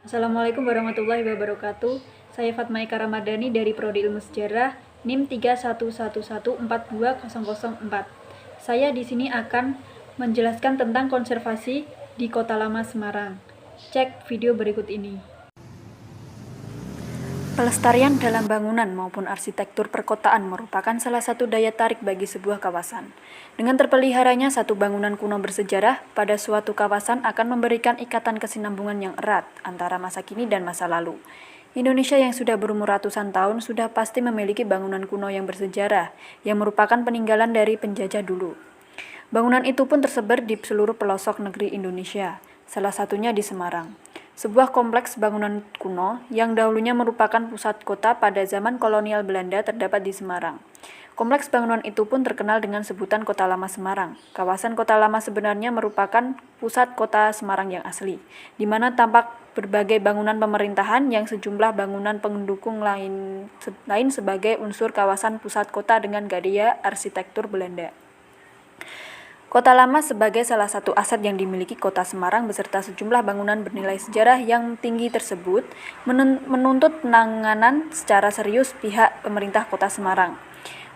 Assalamualaikum warahmatullahi wabarakatuh. Saya Fatma Eka Ramadhani dari Prodi Ilmu Sejarah, NIM 3111142004. Saya di sini akan menjelaskan tentang konservasi di Kota Lama Semarang. Cek video berikut ini. Pelestarian dalam bangunan maupun arsitektur perkotaan merupakan salah satu daya tarik bagi sebuah kawasan. Dengan terpeliharanya satu bangunan kuno bersejarah, pada suatu kawasan akan memberikan ikatan kesinambungan yang erat antara masa kini dan masa lalu. Indonesia yang sudah berumur ratusan tahun sudah pasti memiliki bangunan kuno yang bersejarah, yang merupakan peninggalan dari penjajah dulu. Bangunan itu pun tersebar di seluruh pelosok negeri Indonesia, salah satunya di Semarang. Sebuah kompleks bangunan kuno yang dahulunya merupakan pusat kota pada zaman kolonial Belanda terdapat di Semarang. Kompleks bangunan itu pun terkenal dengan sebutan Kota Lama Semarang. Kawasan Kota Lama sebenarnya merupakan pusat kota Semarang yang asli, di mana tampak berbagai bangunan pemerintahan yang sejumlah bangunan pendukung lain sebagai unsur kawasan pusat kota dengan gaya arsitektur Belanda. Kota Lama sebagai salah satu aset yang dimiliki Kota Semarang beserta sejumlah bangunan bernilai sejarah yang tinggi tersebut menuntut penanganan secara serius pihak pemerintah Kota Semarang.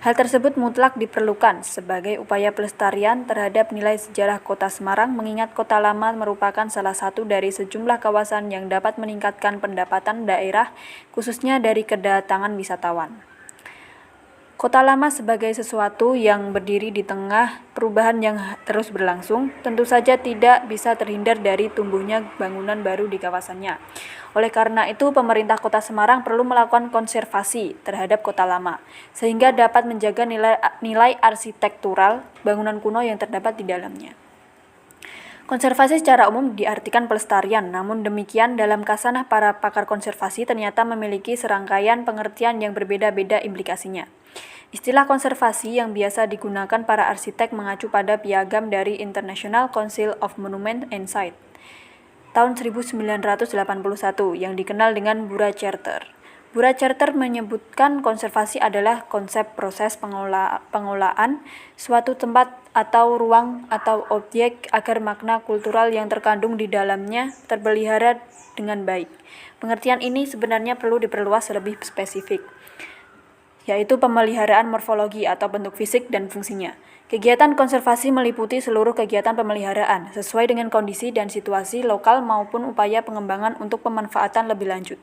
Hal tersebut mutlak diperlukan sebagai upaya pelestarian terhadap nilai sejarah Kota Semarang mengingat Kota Lama merupakan salah satu dari sejumlah kawasan yang dapat meningkatkan pendapatan daerah khususnya dari kedatangan wisatawan. Kota Lama sebagai sesuatu yang berdiri di tengah perubahan yang terus berlangsung, tentu saja tidak bisa terhindar dari tumbuhnya bangunan baru di kawasannya. Oleh karena itu, pemerintah Kota Semarang perlu melakukan konservasi terhadap Kota Lama, sehingga dapat menjaga nilai arsitektural bangunan kuno yang terdapat di dalamnya. Konservasi secara umum diartikan pelestarian, namun demikian dalam kasanah para pakar konservasi ternyata memiliki serangkaian pengertian yang berbeda-beda implikasinya. Istilah konservasi yang biasa digunakan para arsitek mengacu pada piagam dari International Council of Monuments and Sites tahun 1981 yang dikenal dengan Bura Charter. Bura Charter menyebutkan konservasi adalah konsep proses pengelolaan suatu tempat atau ruang atau objek agar makna kultural yang terkandung di dalamnya terpelihara dengan baik. Pengertian ini sebenarnya perlu diperluas lebih spesifik, yaitu pemeliharaan morfologi atau bentuk fisik dan fungsinya. Kegiatan konservasi meliputi seluruh kegiatan pemeliharaan, sesuai dengan kondisi dan situasi lokal maupun upaya pengembangan untuk pemanfaatan lebih lanjut.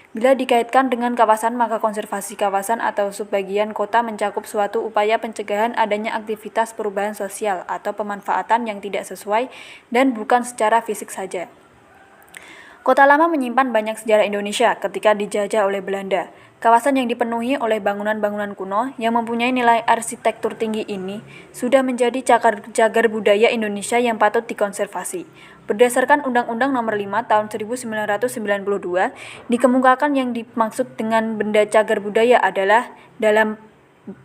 Bila dikaitkan dengan kawasan, maka konservasi kawasan atau subbagian kota mencakup suatu upaya pencegahan adanya aktivitas perubahan sosial atau pemanfaatan yang tidak sesuai dan bukan secara fisik saja. Kota Lama menyimpan banyak sejarah Indonesia ketika dijajah oleh Belanda. Kawasan yang dipenuhi oleh bangunan-bangunan kuno yang mempunyai nilai arsitektur tinggi ini sudah menjadi cagar budaya Indonesia yang patut dikonservasi. Berdasarkan Undang-Undang Nomor 5 Tahun 1992, dikemukakan yang dimaksud dengan benda cagar budaya adalah dalam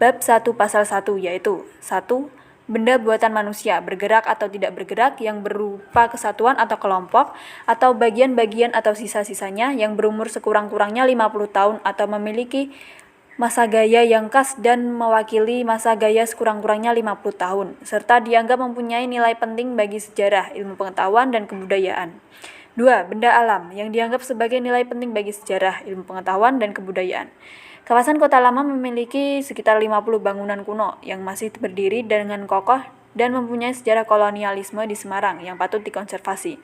bab 1 pasal 1, yaitu 1. Benda buatan manusia, bergerak atau tidak bergerak, yang berupa kesatuan atau kelompok, atau bagian-bagian atau sisa-sisanya yang berumur sekurang-kurangnya 50 tahun atau memiliki masa gaya yang khas dan mewakili masa gaya sekurang-kurangnya 50 tahun, serta dianggap mempunyai nilai penting bagi sejarah, ilmu pengetahuan, dan kebudayaan. 2. Benda alam, yang dianggap sebagai nilai penting bagi sejarah, ilmu pengetahuan, dan kebudayaan. Kawasan Kota Lama memiliki sekitar 50 bangunan kuno yang masih berdiri dengan kokoh dan mempunyai sejarah kolonialisme di Semarang yang patut dikonservasi.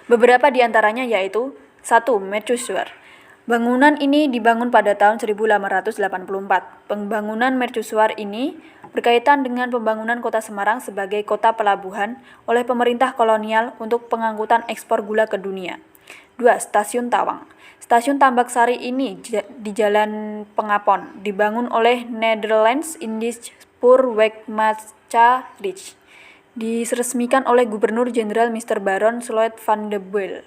Beberapa di antaranya yaitu 1. Mercusuar. Bangunan ini dibangun pada tahun 1884. Pembangunan mercusuar ini berkaitan dengan pembangunan Kota Semarang sebagai kota pelabuhan oleh pemerintah kolonial untuk pengangkutan ekspor gula ke dunia. 2. Stasiun Tawang. Stasiun Tambak Sari ini di Jalan Pengapon dibangun oleh Netherlands Indisch Spoorwegmaatschappij Ridge. Diresmikan oleh Gubernur Jenderal Mr. Baron Sloot van de Waal.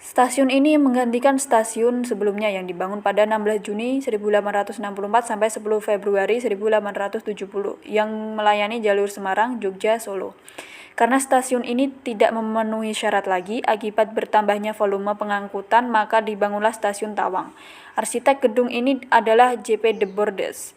Stasiun ini menggantikan stasiun sebelumnya yang dibangun pada 16 Juni 1864 sampai 10 Februari 1870 yang melayani jalur Semarang, Jogja, Solo. Karena stasiun ini tidak memenuhi syarat lagi akibat bertambahnya volume pengangkutan, maka dibangunlah stasiun Tawang. Arsitek gedung ini adalah J.P. de Bordes.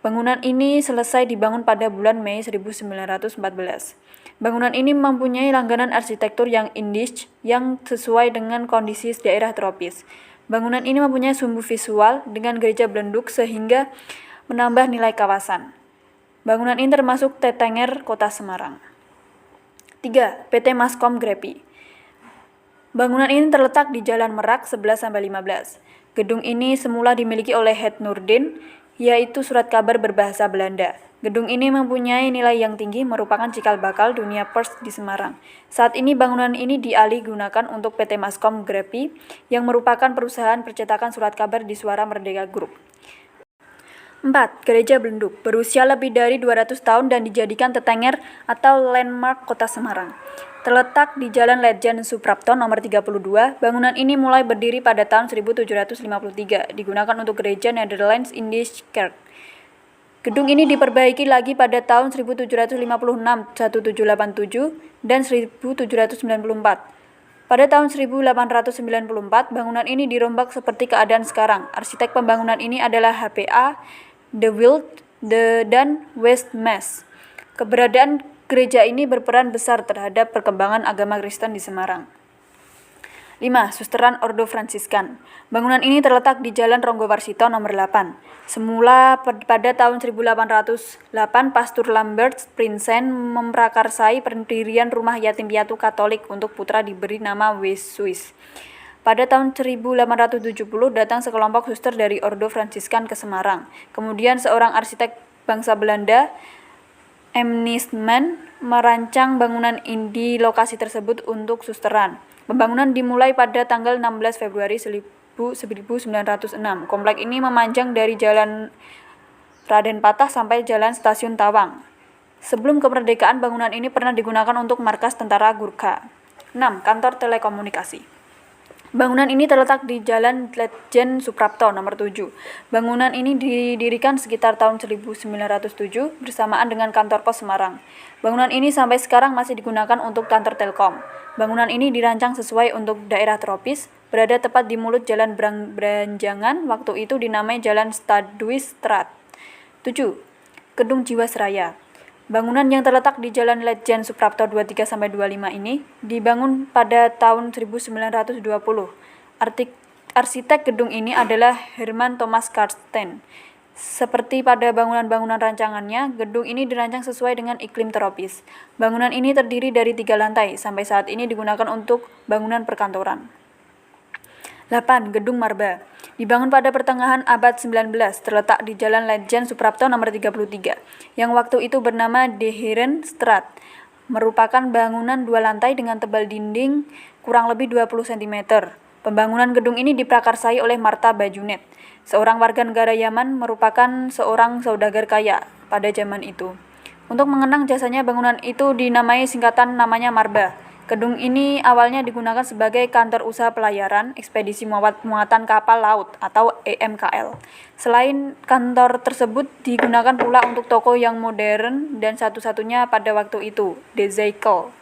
Bangunan ini selesai dibangun pada bulan Mei 1914. Bangunan ini mempunyai langganan arsitektur yang Indisch yang sesuai dengan kondisi daerah tropis. Bangunan ini mempunyai sumbu visual dengan gereja belenduk sehingga menambah nilai kawasan. Bangunan ini termasuk Tetenger Kota Semarang. 3. PT Maskom Grepi. Bangunan ini terletak di Jalan Merak 11-15. Gedung ini semula dimiliki oleh Het Noordin, yaitu surat kabar berbahasa Belanda. Gedung ini mempunyai nilai yang tinggi, merupakan cikal bakal dunia pers di Semarang. Saat ini bangunan ini dialih gunakan untuk PT Maskom Grepi yang merupakan perusahaan percetakan surat kabar di Suara Merdeka Group. 4. Gereja Belenduk, berusia lebih dari 200 tahun dan dijadikan tetenger atau landmark Kota Semarang. Terletak di Jalan Letjen Suprapto nomor 32, bangunan ini mulai berdiri pada tahun 1753, digunakan untuk gereja Netherlands Indisch Kerk. Gedung ini diperbaiki lagi pada tahun 1756, 1787, dan 1794. Pada tahun 1894, bangunan ini dirombak seperti keadaan sekarang. Arsitek pembangunan ini adalah HPA, De Wildt, dan Westmaas. Keberadaan gereja ini berperan besar terhadap perkembangan agama Kristen di Semarang. 5. Susteran Ordo Fransiskan. Bangunan ini terletak di Jalan Ronggowarsito nomor 8. Semula pada tahun 1808, Pastor Lambert Prinsen memprakarsai pendirian rumah yatim piatu Katolik untuk putra diberi nama Wesuis. Pada tahun 1870 datang sekelompok suster dari Ordo Fransiskan ke Semarang. Kemudian seorang arsitek bangsa Belanda, Emnisman, merancang bangunan di lokasi tersebut untuk susteran. Pembangunan dimulai pada tanggal 16 Februari 1906. Komplek ini memanjang dari Jalan Raden Patah sampai Jalan Stasiun Tawang. Sebelum kemerdekaan, bangunan ini pernah digunakan untuk markas tentara Gurkha. 6. Kantor Telekomunikasi. Bangunan ini terletak di Jalan Letjen Suprapto nomor 7. Bangunan ini didirikan sekitar tahun 1907 bersamaan dengan kantor pos Semarang. Bangunan ini sampai sekarang masih digunakan untuk kantor Telkom. Bangunan ini dirancang sesuai untuk daerah tropis, berada tepat di mulut Jalan Branjangan, waktu itu dinamai Jalan Stadhuisstraat. 7. Gedung Jiwasraya. Bangunan yang terletak di Jalan Letjen Suprapto 23-25 ini dibangun pada tahun 1920. Arsitek gedung ini adalah Herman Thomas Karsten. Seperti pada bangunan-bangunan rancangannya, gedung ini dirancang sesuai dengan iklim tropis. Bangunan ini terdiri dari 3 lantai, sampai saat ini digunakan untuk bangunan perkantoran. 8. Gedung Marba. Dibangun pada pertengahan abad 19, terletak di Jalan Letjen Suprapto nomor 33, yang waktu itu bernama De Herenstraat. Merupakan bangunan 2 lantai dengan tebal dinding kurang lebih 20 cm. Pembangunan gedung ini diprakarsai oleh Martha Bajunet, seorang warga negara Yaman, merupakan seorang saudagar kaya pada zaman itu. Untuk mengenang jasanya, bangunan itu dinamai singkatan namanya Marba. Gedung ini awalnya digunakan sebagai kantor usaha pelayaran ekspedisi muatan kapal laut atau EMKL. Selain kantor tersebut digunakan pula untuk toko yang modern dan satu-satunya pada waktu itu, De Zijkel.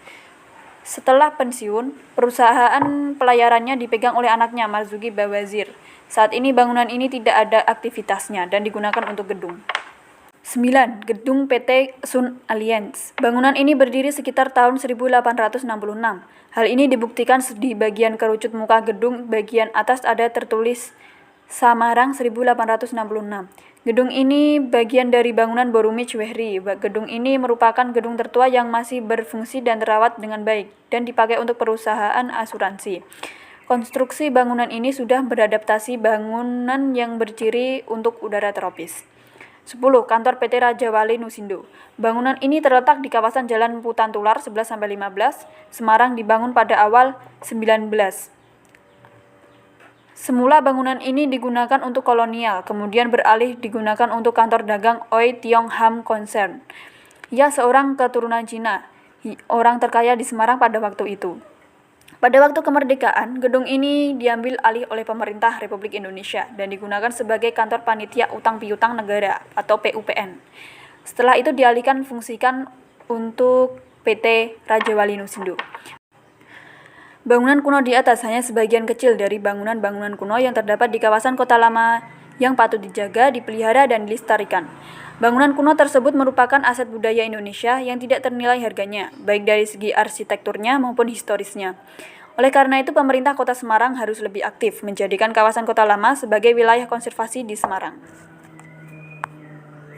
Setelah pensiun, perusahaan pelayarannya dipegang oleh anaknya Marzuki Bawazir. Saat ini bangunan ini tidak ada aktivitasnya dan digunakan untuk gedung. 9. Gedung PT Sun Alliance. Bangunan ini berdiri sekitar tahun 1866. Hal ini dibuktikan di bagian kerucut muka gedung bagian atas ada tertulis Samarang 1866. Gedung ini bagian dari bangunan Borumij Wehry. Gedung ini merupakan gedung tertua yang masih berfungsi dan terawat dengan baik dan dipakai untuk perusahaan asuransi. Konstruksi bangunan ini sudah beradaptasi bangunan yang berciri untuk udara tropis. 10. Kantor PT Raja Wali Nusindo. Bangunan ini terletak di kawasan Jalan Putan Tular 11-15, Semarang, dibangun pada awal 19. Semula bangunan ini digunakan untuk kolonial, kemudian beralih digunakan untuk kantor dagang Oi Tiong Ham Concern. Ia seorang keturunan Cina, orang terkaya di Semarang pada waktu itu. Pada waktu kemerdekaan, gedung ini diambil alih oleh pemerintah Republik Indonesia dan digunakan sebagai kantor panitia utang piutang negara atau PUPN. Setelah itu dialihkan fungsikan untuk PT Raja Wali Nusindo. Bangunan kuno di atas hanya sebagian kecil dari bangunan-bangunan kuno yang terdapat di kawasan Kota Lama yang patut dijaga, dipelihara, dan dilestarikan. Bangunan kuno tersebut merupakan aset budaya Indonesia yang tidak ternilai harganya, baik dari segi arsitekturnya maupun historisnya. Oleh karena itu, pemerintah Kota Semarang harus lebih aktif menjadikan kawasan Kota Lama sebagai wilayah konservasi di Semarang.